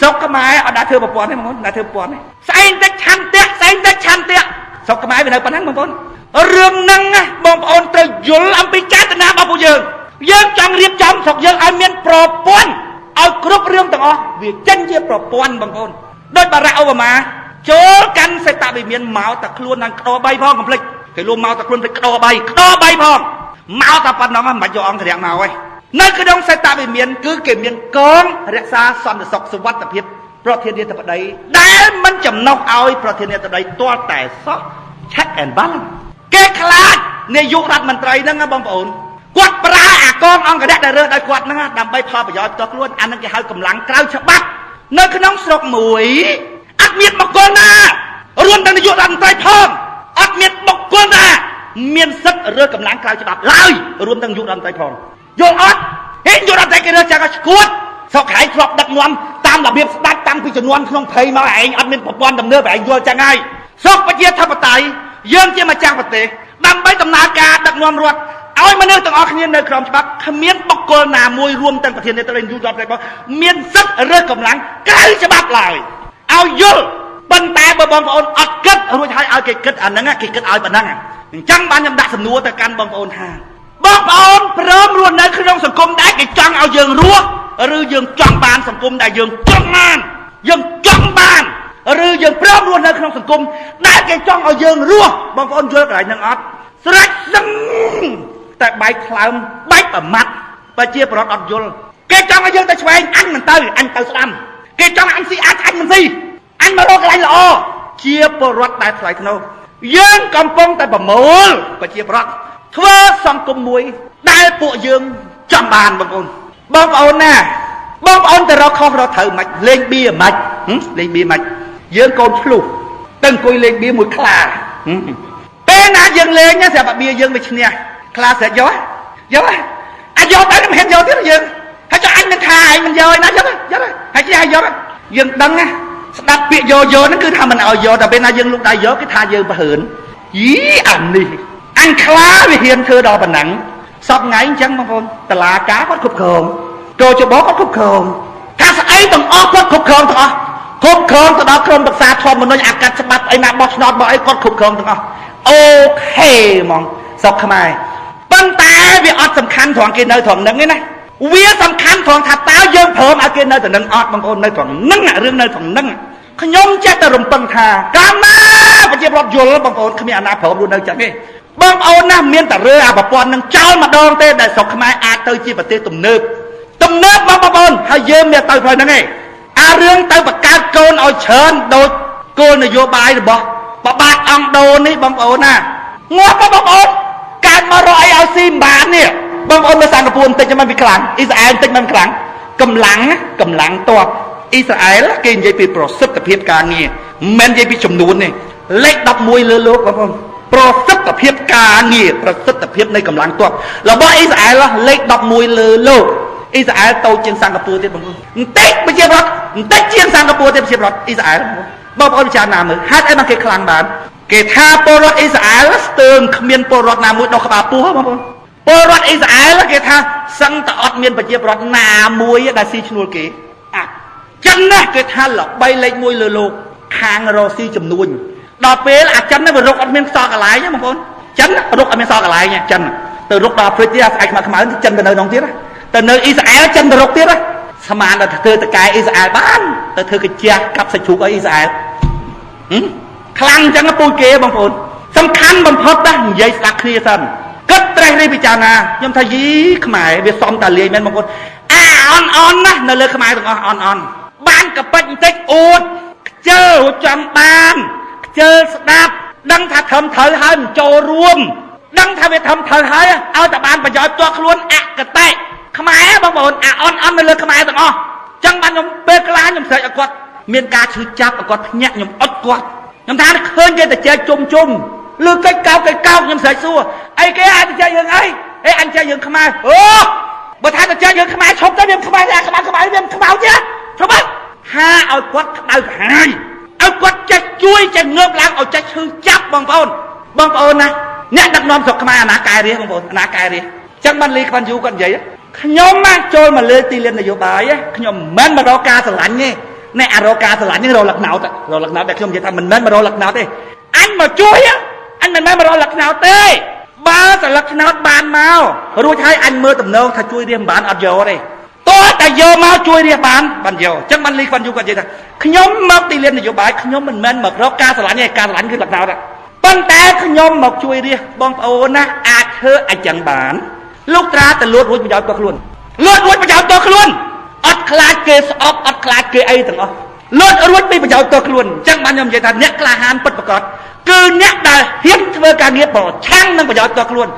ស្រុកខ្មែរអត់ដាក់ធ្វើប្រព័ន្ធទេបងប្អូនដាក់ធ្វើប្រព័ន្ធទេស្អែកតែឆាន់តាក់ស្អែកតែឆាន់តាក់ស្រុកខ្មែរវានៅប៉ុណ្ណឹងបងប្អូនរឿងហ្នឹងបងប្អូនត្រូវយល់អំពីចេតនារបស់ពួកយើងចង់រៀបចំស្រុកយើងឲ្យមានប្រព័ន្ធឲ្យគ្រប់រឿងទាំងអស់វាចេញជាប្រព័ន្ធបងប្អូនដូចបារ៉ាក់អូបាម៉ាចូលកាន់សេតវិមានមកតែខ្លួននឹងក្តោ3ផងកំភ្លេចគេលុំមកតែខ្លួនទៅក្តោ3ផងមកតែប៉ុណ្ណឹងមិនបាច់យកអង្គធរៈមកទេនៅក្នុងសេតវិមានគឺគេមានកងរក្សាសន្តិសុខសុវត្ថិភាពប្រធានាធិបតីដែលមិនចំណុះឲ្យប្រធានាធិបតីទាល់តែសោះ check and balance គេខ្លាចនាយករដ្ឋមន្ត្រីហ្នឹងបងប្អូនគាត់ប្រើអាកងអង្គរៈដែលរើសដោយគាត់ហ្នឹងដើម្បីផលប្រយោជន៍ផ្ទាល់ខ្លួនអានឹងគេហៅកម្លាំងក្រៅច្បាប់នៅក្នុងស្រុកមួយអត់មានបុគ្គលណារួមទាំងនាយករដ្ឋមន្ត្រីផងអត់មានបុគ្គលណាមានសិទ្ធិរើសកម្លាំងក្រៅច្បាប់ឡើយរួមទាំងនាយករដ្ឋមន្ត្រីផងយល់អត់ហេនាយករដ្ឋមន្ត្រីគេរើសចាស់ក៏ឈួតស្រុកឯងធ្លាប់ដឹកនាំតាមរបៀបស្ដេចតាំងពីជំនាន់ក្នុងភ័យមកឯងអត់មានប្រព័ន្ធទំនើបឯងយល់ចឹងហើយស្រុកប្រជាធិបតេយ្យយើងជាម្ចាស់ប្រទេសដើម្បីដំណើរការដឹកនាំរដ្ឋឲ្យមនុស្សទាំងអស់គ្នានៅក្រោមច្បាប់គ្មានបុគ្គលណាមួយរួមទាំងប្រធានាធិបតីនាយករដ្ឋមន្ត្រីបងមានសិទ្ធិរើសកម្លាំងក្រៅច្បាប់ឡើយឲ្យយល់ប៉ុន្តែបើបងប្អូនអត់គិតរួចហើយឲ្យគេគិតអាហ្នឹងគេគិតឲ្យប៉ុណ្ណឹងអញ្ចឹងបានខ្ញុំដាក់សំណួរទៅកាន់បងប្អូនថាបងប្អូនព្រមរស់នៅក្នុងសង្គមដែលគេចង់ឲ្យយើងរស់ឬយើងចង់បានសង្គមដែលយើងចង់បានឬយើងព្រមរស់នៅក្នុងសង្គមដែលគេចង់ឲ្យយើងរស់បងប្អូនយល់កន្លែងហ្នឹងអត់ស្រេចសឹងតែបែកខ្លើមបែកប្រមាត់ប្រជាប្រដ្ឋអត់យល់គេចង់ឲ្យយើងទៅឆ្វេងអញមិនទៅអញទៅស្ដាំគេចង់អញស៊ីអញមិនស៊ីអញមករកកន្លែងល្អជាពលរដ្ឋដែលថ្លៃថ្នូរយើងកំពុងតែប្រមូលប្រជាប្រដ្ឋធ្វើសង្គមមួយដែលពួកយើងចង់បានបងប្អូនណាបងប្អូនទៅរកខុសរកត្រូវមិនលេងបៀមិនលេងបៀមិនយើងកូនឆ្លុះទៅអង្គុយលេងបៀមួយខ្លាពេលណាយើងលេងស្រាប់តែបៀយើងវាឈ្នះខ្លាស្រេចយកអាចយកទៅមិនហ៊ានយកទៀតយើងហើយចុះអញនឹងថាឯងមិនយកឯណាយកហើយគេឲ្យយកយើងដឹងណាស្ដាប់ពាក្យយកហ្នឹងគឺថាមិនឲ្យយកតែពេលណាយើងលុកដៃយកគេថាយើងប្រហើនយីអានេះអញខ្លាវាហ៊ានធ្វើដល់ប៉ុណ្ណឹងសពថ្ងៃអញ្ចឹងបងប្អូនតឡាការគាត់គ្រប់គ្រងកោចបោគាត់គ្រប់គ្រងថាស្អីទាំងអស់គាត់គ្រប់គ្រងទាំងអស់គ្រប់គ្រងទៅដល់ក្រុមប្រឹក្សាធម្មនុញ្ញអាកាត់ច្បាប់អីណាបោះឆ្នោតបោះអីគាត់គ្រប់គ្រងទាំងអស់អូខេហ្មងស្រុកខ្មែរប៉ុន្តែវាអត់សំខាន់ត្រង់គេនៅត្រង់ហ្នឹងឯណាវាសំខាន់ត្រង់ថាតើយើងព្រមឲ្យគេនៅត្រង់ហ្នឹងអត់បងប្អូននៅត្រង់ហ្នឹងរឿងនៅត្រង់ហ្នឹងខ្ញុំចេះតែរំពឹងថាកាលណាប្រជាពលរដ្ឋយល់បងប្អូនគ្មានអាណាព្រមរស់នៅចឹងទេបងប្អូនណាមានតែរើអាប្រព័ន្ធនឹងចោលម្ដងទេដែលស្រុកខ្មែរអាចទៅជាប្រទេសទំនើបបងប្អូនហើយយើងមានទៅផ្លូវហ្នឹងឯងអារឿងទៅបង្កើតកូនឲ្យច្រើនដូចគោលនយោបាយរបស់បបាក់អង្គដូននេះបងប្អូនណាងាប់បងប្អូនកើតមករកអីឲ្យស៊ីមិនបាននេះបងប្អូនមើលសិង្ហបុរីបន្តិចមិនវាខ្លាំងអ៊ីស្រាអែលបន្តិចមិនខ្លាំងកម្លាំងទ័ពអ៊ីស្រាអែលគេនិយាយពីប្រសិទ្ធភាពការងារមិននិយាយពីចំនួនទេលេខ11លើលោកបងប្អូនប្រសិទ្ធភាពការងារប្រសិទ្ធភាពនៃកម្លាំងទ័ពរបស់អ៊ីស្រាអែលលេខ11លើលោកអ៊ីស្រាអែលតូចជាងសិង្ហបុរីទៀតបងប្អូនបន្តិចប្រជាប្រដ្ឋបន្តិចជាងសិង្ហបុរីទៀតប្រជាប្រដ្ឋអ៊ីស្រាអែលបងប្អូនពិចារណាមើលហេតុអីបានគេខ្លាំងបានគេថាពលរដ្ឋអ៊ីស្រាអែលស្ទើរគ្មានពលរដ្ឋណាមួយដុសក្បាលពោះបងប្អូនពលរដ្ឋអ៊ីស្រាអែលគេថាសឹងតែអត់មានប្រជាប្រដ្ឋណាមួយដែលស៊ីឈ្នួលគេចិនណាគេថាល្បីលេខ1លើលោកខាងរ៉ូស៊ីចំនួនដល់ពេលអាចិនហ្នឹងវារកអត់មានសក់កន្លែងបងប្អូនចិនរកអត់មានសក់កន្លែងចិនទៅរកដល់អាហ្វ្រិកទៀតស្អែកខ្មៅចិនទៅនៅក្នុងទៀតទៅនៅអ៊ីស្រាអែលចិនទៅរកទៀតស្មានដល់ធ្វើតកែអ៊ីស្រាអែលបានទៅធ្វើកាជះកាប់សាច់ជ្រូកឲ្យអ៊ីស្រាអែលខ្លាំងអញ្ចឹងពូជគេបងប្អូនសំខាន់បំផុតណាស់និយាយស្ដាប់គ្នាសិនគិតត្រេះរិះពិចារណាខ្ញុំថាយីខ្មែរវាសំតាលាយមែនបងប្អូនអន់ណាស់នៅលើខ្មែរទាំងអស់អន់បានកប៉ិចបន្តិចអួតខ្ជិលចាំបានខ្ជិលស្ដាប់ដឹងថាត្រឹមត្រូវហើយមិនចូលរួមដឹងថាវាត្រឹមត្រូវហើយឲ្យតែបានប្រយោជន៍ផ្ទាល់ខ្លួនអកតេខ្មែរបងប្អូនអន់នៅលើខ្មែរទាំងអស់ចឹងបានខ្ញុំពេលខ្លះខ្ញុំស្រែកឲ្យគាត់មានការឈឺចាប់ឲ្យគាត់ភ្ញាក់ខ្ញុំអត់គាត់ខ្ញុំថាឃើញគេតែចែកជុំឬកិច្ចកោកខ្ញុំស្រែកសួរអីគេអាចចែកយើងអីអញចែកយើងខ្មែរអូបើថាទៅចែកយើងខ្មែរឈប់ទៅយើងខ្មែរអាខ្មែរវាខ្មៅទៀតឈប់ហាឲ្យគាត់ក្តៅក្រហាយឲ្យគាត់ចេះជួយចេះងើបឡើងឲ្យចេះឈឺចាប់បងប្អូនណាអ្នកដឹកនាំស្រុកខ្មែរអាណាកែរាជបងប្អូនអាណាកែរាជចឹងបានលីខ្វាន់យូគាត់និយាយខ្ញុំចូលមកលើទីលាននយោបាយខ្ញុំមិនមែនមករកការស្រឡាញ់ទេ nè rô ca sờ lạnh nhưng rô lật nào để không vậy ta mình mới mà rô lật nào thế anh mà chui á anh mình mới mà rô lật nào thế ba sờ lật nào bàn mau rồi thấy anh mơ tầm nâu thật chui đi bàn ở vô đây tôi tại vô mau chui đi bàn vô chắc ban ly quan du quan gì ta nhóm mọc đi lên là vô bài nhóm mình men mọc rô ca sờ lạnh cái lật nào đó ban té nhóm mọc chui đi bong ô na thơ anh chẳng bán lúc ra từ lúa bây giờ tôi luôn lúa bây giờ tôi luôn ọt khai kê ọt khai kê ấy từng lúa bây giờ tôi luôn chẳng ban nhom vậy ta nhắc là han bật bật cứ nhắc là hiến thưa ca nghĩa bỏ chăng năng bây giờ tôi luôn